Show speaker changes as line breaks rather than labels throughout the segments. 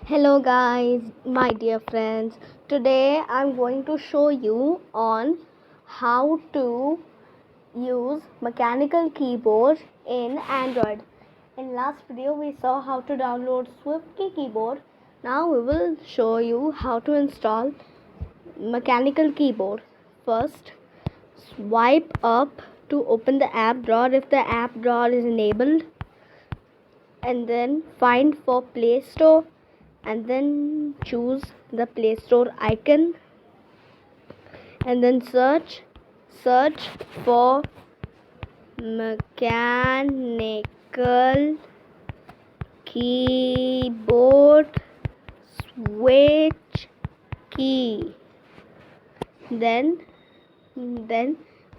Hello guys, my dear friends. Today I'm going to show you on how to use mechanical keyboard in Android. In last video we saw how to download SwiftKey keyboard. Now we will show you how to install mechanical keyboard. First, swipe up to open the app drawer if the app drawer is enabled, and then find for Play Store and then choose the Play Store icon and then search for mechanical keyboard switch key. Then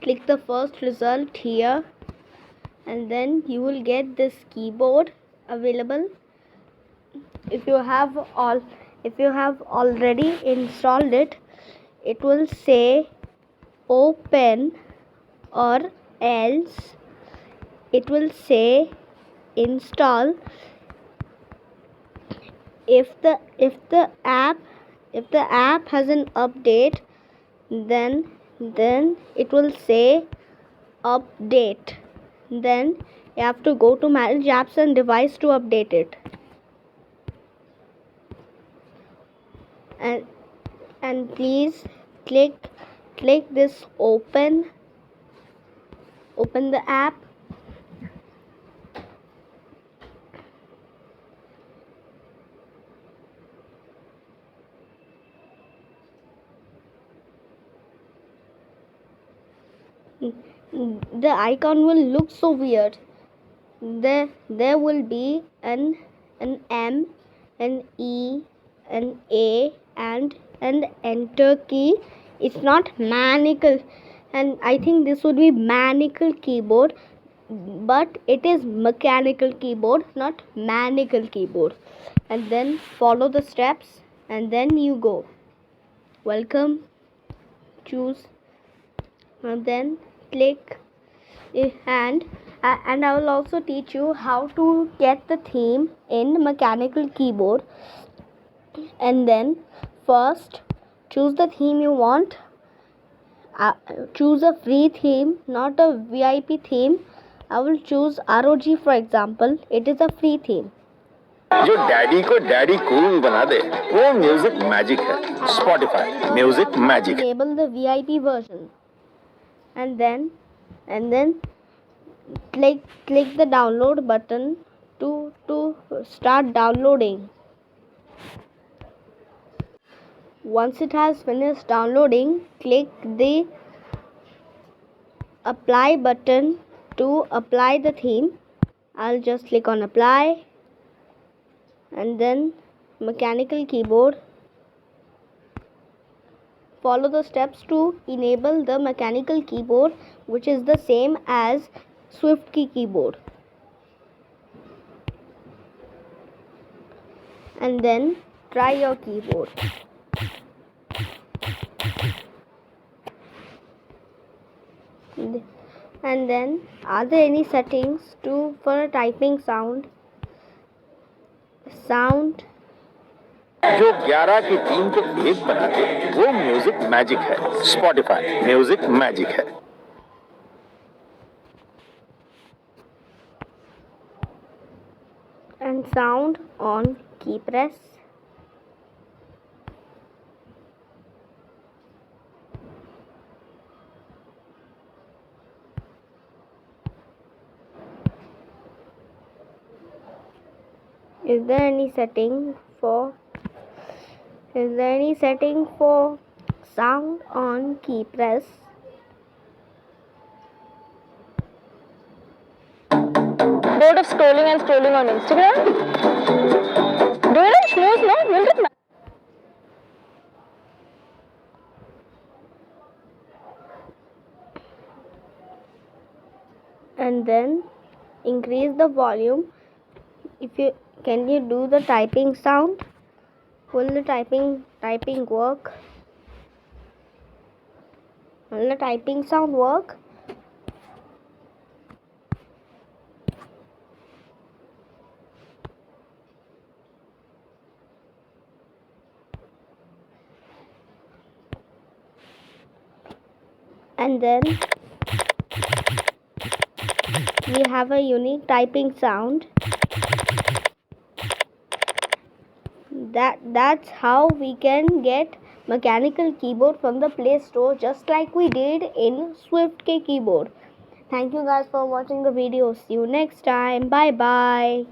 click the first result here, and then you will get this keyboard available. If you have already installed it, it will say open, or else it will say install. If the app has an update, then it will say update. Then you have to go to manage apps and device to update it. And please click this open the app. The icon will look so weird. There will be an M, an E, an A, and an enter key. It's not mechanical, and I think this would be mechanical keyboard, but it is mechanical keyboard, not mechanical keyboard. And then follow the steps, and then you go. Welcome, choose, and then click, and I will also teach you how to get the theme in mechanical keyboard. And then first choose the theme you want. Choose a free theme, not a VIP theme. I will choose ROG for example. It is a free theme.
जो daddy को daddy cool बना दे वो music magic है. Spotify music magic.
Enable the VIP version, and then click the download button to start downloading. Once it has finished downloading, click the apply button to apply the theme. I'll just click on apply, and then mechanical keyboard. Follow the steps to enable the mechanical keyboard, which is the same as SwiftKey keyboard. And then try your keyboard. And then, are there any settings for a typing sound?
जो 11 की team को एक बना दे वो music magic है. Spotify music magic है.
And sound on key press. Is there any setting for sound on key press?
Bored of scrolling on Instagram? Do it on snooze, no? Will it matter?
And then increase the volume. Can you do the typing sound? Will the typing work? Will the typing sound work? and then we have a unique typing sound. That's how we can get mechanical keyboard from the Play Store, just like we did in SwiftKey keyboard. Thank you guys for watching the video. See you next time. Bye bye.